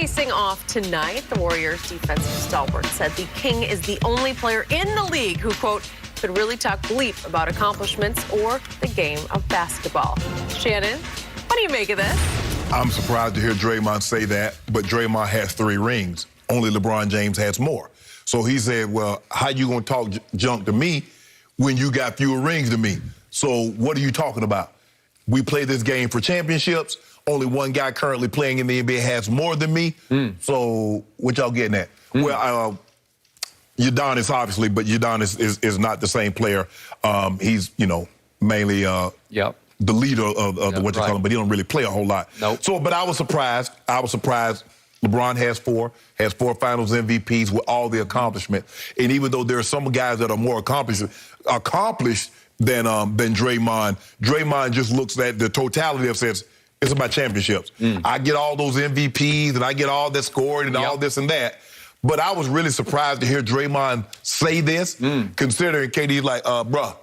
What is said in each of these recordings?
facing off tonight. The Warriors' defensive stalwart said the King is the only player in the league who, quote, could really talk bleep about accomplishments or the game of basketball. Shannon, what do you make of this? I'm surprised to hear Draymond say that, but Draymond has 3 rings. Only LeBron James has more. So he said, well, how you going to talk junk to me when you got fewer rings than me? So what are you talking about? We play this game for championships. Only one guy currently playing in the NBA has more than me. So what y'all getting at? Well, Udonis, obviously, but Udonis is not the same player. He's, mainly the leader of the what you call him, but he don't really play a whole lot. So, but I was surprised. LeBron has 4 Finals MVPs with all the accomplishment. And even though there are some guys that are more accomplished than Draymond, Draymond just looks at the totality of says, it's about championships. I get all those MVPs and I get all that scoring and all this and that. But I was really surprised to hear Draymond say this, considering KD's like, bruh,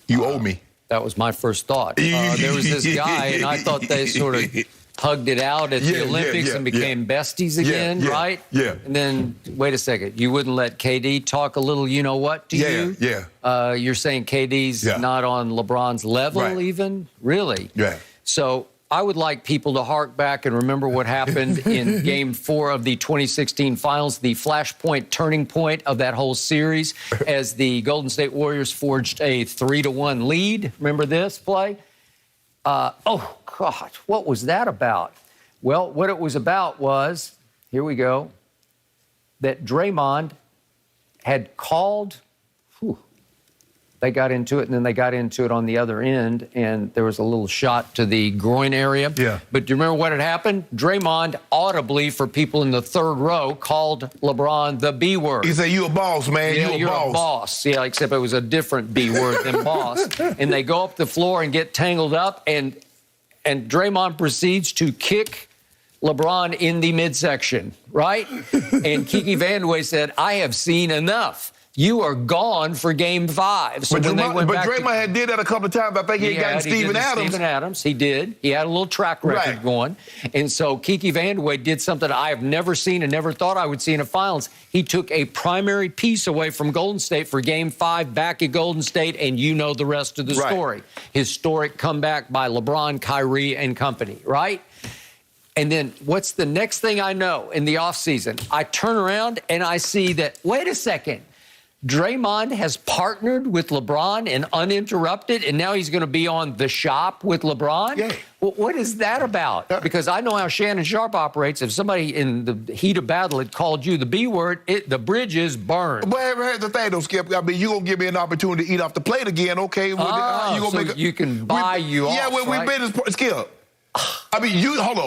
you owe me. That was my first thought. There was this guy, and I thought they sort of hugged it out at the Olympics and became besties again, right? And then, wait a second, you wouldn't let KD talk a little you-know-what to you? You're saying KD's not on LeBron's level even? Really? So I would like people to hark back and remember what happened in Game 4 of the 2016 Finals, the flashpoint turning point of that whole series as the Golden State Warriors forged a 3-1 lead. Remember this play? Oh, God, what was that about? Well, what it was about was, here we go, that Draymond had called, they got into it, and then they got into it on the other end, and there was a little shot to the groin area. But do you remember what had happened? Draymond audibly, for people in the third row, called LeBron the B word. He said, you a boss, man. Yeah, you're a boss. Yeah, except it was a different B word than boss. And they go up the floor and get tangled up, and Draymond proceeds to kick LeBron in the midsection, right? And Kiki Vandeweghe said, I have seen enough. You are gone for Game 5. So but Draymond had did that a couple of times. I think he had gotten Steven Adams. Steven Adams, he did. He had a little track record going. And so Kiki Vandeweghe did something I have never seen and never thought I would see in a finals. He took a primary piece away from Golden State for Game 5 back at Golden State, and you know the rest of the story. Historic comeback by LeBron, Kyrie, and company, right? And then what's the next thing I know in the offseason? I turn around and I see that, wait a second, Draymond has partnered with LeBron and uninterrupted, and now he's going to be on The Shop with LeBron? Well, what is that about? Because I know how Shannon Sharpe operates. If somebody in the heat of battle had called you the B word, the bridge is burned. But here's the thing, though, Skip. I mean, you're going to give me an opportunity to eat off the plate again, okay? You can buy you off, yeah, well, we've been this, Skip. I mean, hold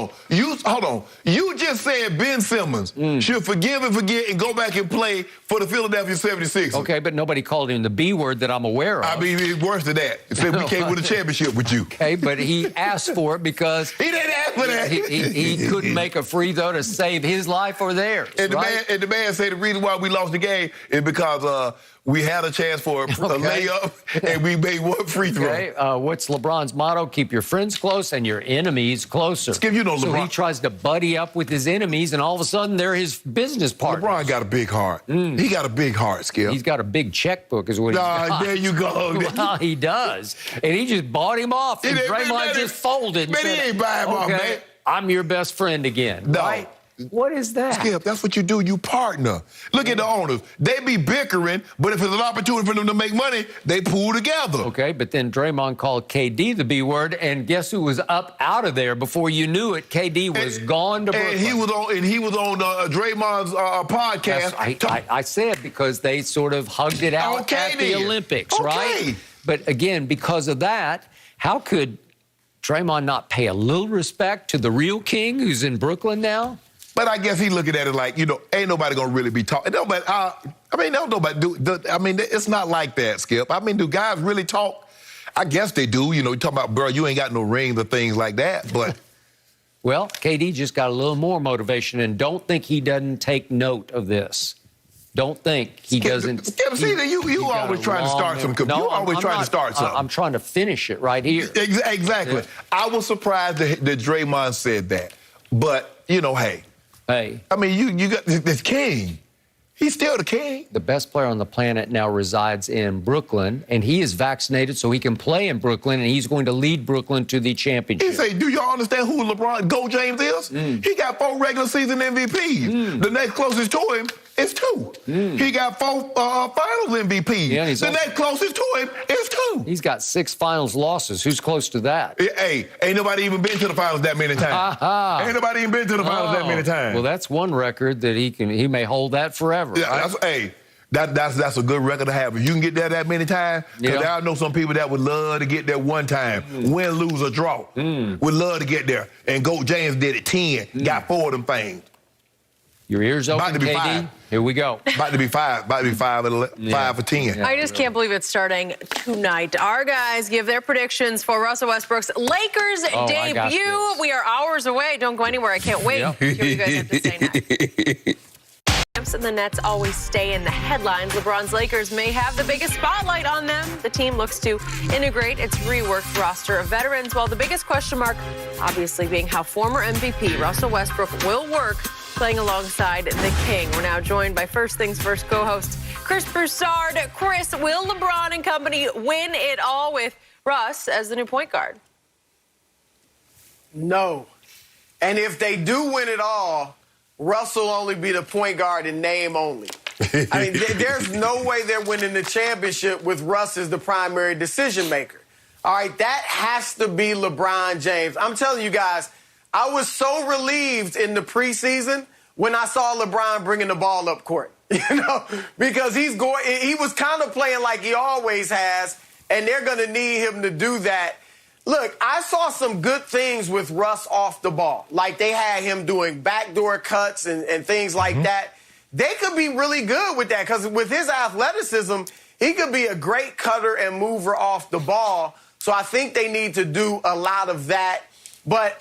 on. You just said Ben Simmons should forgive and forget and go back and play for the Philadelphia 76ers. Okay, but nobody called him the B word that I'm aware of. I mean, it's worse than that. He said we came with a championship with you. Okay, but he asked for it because he didn't ask for that. He couldn't make a free throw to save his life or theirs. And the man said the reason why we lost the game is because we had a chance for a layup, and we made 1 free throw. Okay, what's LeBron's motto? Keep your friends close and your enemies closer. Skip, you know LeBron. So he tries to buddy up with his enemies, and all of a sudden they're his business partners. LeBron got a big heart. He got a big heart, Skip. He's got a big checkbook is what he's got. There you go. Well, he does. And he just bought him off, and Draymond just folded. Man, he ain't buying him off, man. I'm your best friend again. No. Right? What is that? Skip, that's what you do. You partner. Look at the owners. They be bickering, but if there's an opportunity for them to make money, they pool together. Okay, but then Draymond called KD the B word, and guess who was up out of there before you knew it? KD was gone to Brooklyn. And he was on Draymond's podcast. I said because they sort of hugged it out at the Olympics, right? But again, because of that, how could Draymond not pay a little respect to the real king who's in Brooklyn now? But I guess he's looking at it like, ain't nobody gonna really be talking. It's not like that, Skip. I mean, do guys really talk? I guess they do. You talking about, bro, you ain't got no rings or things like that, but. Well, KD just got a little more motivation, and don't think he doesn't take note of this. Don't think he doesn't. Skip, see, you always trying to start some. You always trying to start something. I'm trying to finish it right here. Exactly. Yeah. I was surprised that Draymond said that. But, hey, Hey. I mean, you got this king. He's still the king. The best player on the planet now resides in Brooklyn, and he is vaccinated so he can play in Brooklyn, and he's going to lead Brooklyn to the championship. He say, do y'all understand who LeBron Go James is? He got 4 regular season MVPs. The next closest to him is 2. He got 4 finals MVPs. Yeah, the next closest to him is 2. He's got 6 finals losses. Who's close to that? Hey, ain't nobody even been to the finals that many times. Ain't nobody even been to the finals that many times. Well, that's one record that he may hold that forever. Yeah, right? That's a good record to have. If you can get that many times, because I know some people that would love to get there one time, win, lose, or draw. Would love to get there. And Go James did it 10, got 4 of them things. Your ears open, About to be KD. 5. Here we go. About to be 5. About to be 5 for 10. I just can't believe it's starting tonight. Our guys give their predictions for Russell Westbrook's Lakers debut. We are hours away. Don't go anywhere. I can't wait to hear what you guys have to say next. And the Nets always stay in the headlines. LeBron's Lakers may have the biggest spotlight on them. The team looks to integrate its reworked roster of veterans, while the biggest question mark obviously being how former MVP Russell Westbrook will work playing alongside the King. We're now joined by First Things First co-host Chris Broussard. Chris, will LeBron and company win it all with Russ as the new point guard? No. And if they do win it all, Russ will only be the point guard in name only. I mean, there's no way they're winning the championship with Russ as the primary decision maker. All right, that has to be LeBron James. I'm telling you guys, I was so relieved in the preseason when I saw LeBron bringing the ball up court, because he was kind of playing like he always has, and they're going to need him to do that. Look, I saw some good things with Russ off the ball. Like they had him doing backdoor cuts and things like that. They could be really good with that because with his athleticism, he could be a great cutter and mover off the ball. So I think they need to do a lot of that. But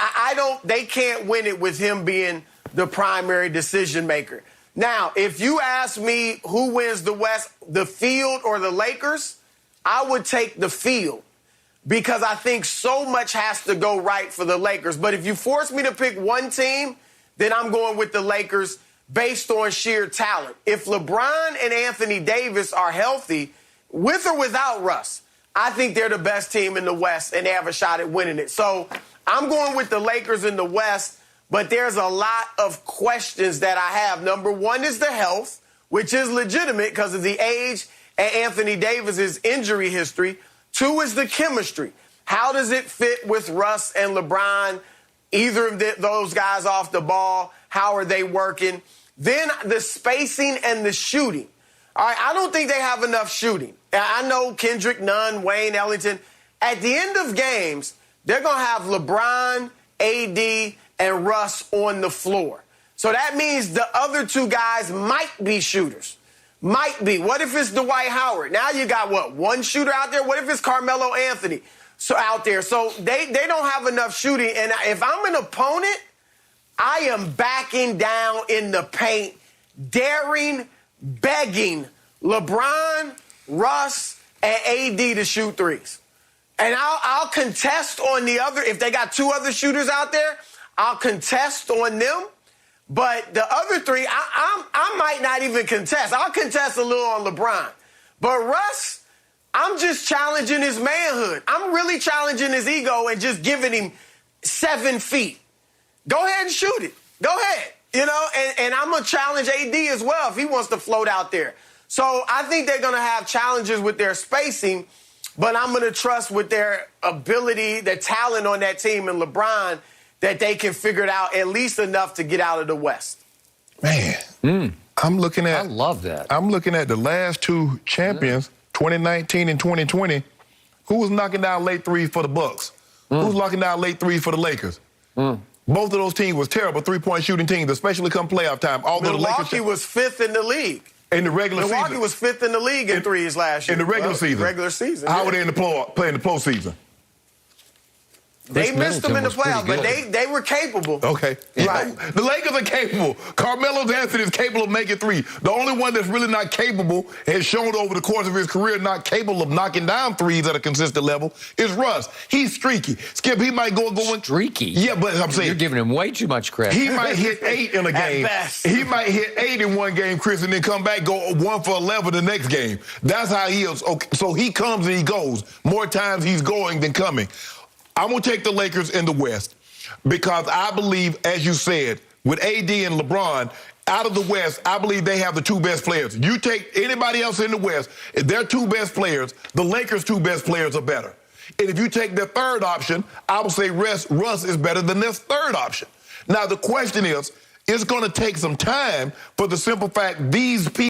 they can't win it with him being the primary decision maker. Now, if you ask me who wins the West, the field or the Lakers, I would take the field, because I think so much has to go right for the Lakers. But if you force me to pick one team, then I'm going with the Lakers based on sheer talent. If LeBron and Anthony Davis are healthy, with or without Russ, I think they're the best team in the West, and they have a shot at winning it. So I'm going with the Lakers in the West, but there's a lot of questions that I have. Number one is the health, which is legitimate because of the age and Anthony Davis's injury history. 2 is the chemistry. How does it fit with Russ and LeBron? Either of those guys off the ball, how are they working? Then the spacing and the shooting. All right, I don't think they have enough shooting. I know Kendrick Nunn, Wayne Ellington. At the end of games, they're going to have LeBron, AD, and Russ on the floor. So that means the other 2 guys might be shooters. Might be. What if it's Dwight Howard? Now you got, what, 1 shooter out there? What if it's Carmelo Anthony out there? So they don't have enough shooting. And if I'm an opponent, I am backing down in the paint, daring, begging LeBron, Russ, and AD to shoot threes. And I'll contest on the other. If they got 2 other shooters out there, I'll contest on them. But the other 3, I might not even contest. I'll contest a little on LeBron. But Russ, I'm just challenging his manhood. I'm really challenging his ego and just giving him 7 feet. Go ahead and shoot it. Go ahead. And I'm going to challenge AD as well if he wants to float out there. So I think they're going to have challenges with their spacing, but I'm going to trust with their ability, their talent on that team and LeBron, that they can figure it out at least enough to get out of the West. Man, I'm looking at... I love that. I'm looking at the last 2 champions, 2019 and 2020. Who was knocking down late threes for the Bucks? Who's knocking down late threes for the Lakers? Both of those teams was terrible three-point shooting teams, especially come playoff time. Although Milwaukee was 5th in the league. In the regular season. Milwaukee was 5th in the league in threes last year. In the regular season. Regular season. How were they playing the postseason? They missed them in the playoffs, but they were capable. Okay. Right. The Lakers are capable. Carmelo Anthony is capable of making three. The only one that's really not capable, has shown over the course of his career, not capable of knocking down threes at a consistent level, is Russ. He's streaky. Skip, he might go streaky? Yeah, but I'm saying. You're giving him way too much credit. He might hit 8 in a game. At best. He might hit 8 in one game, Chris, and then come back, go 1 for 11 the next game. That's how he is. Okay, so he comes and he goes. More times he's going than coming. I'm going to take the Lakers in the West because I believe, as you said, with AD and LeBron, out of the West, I believe they have the two best players. You take anybody else in the West, if their two best players, the Lakers' two best players are better. And if you take their third option, I would say Russ is better than their third option. Now, the question is, it's going to take some time for the simple fact these people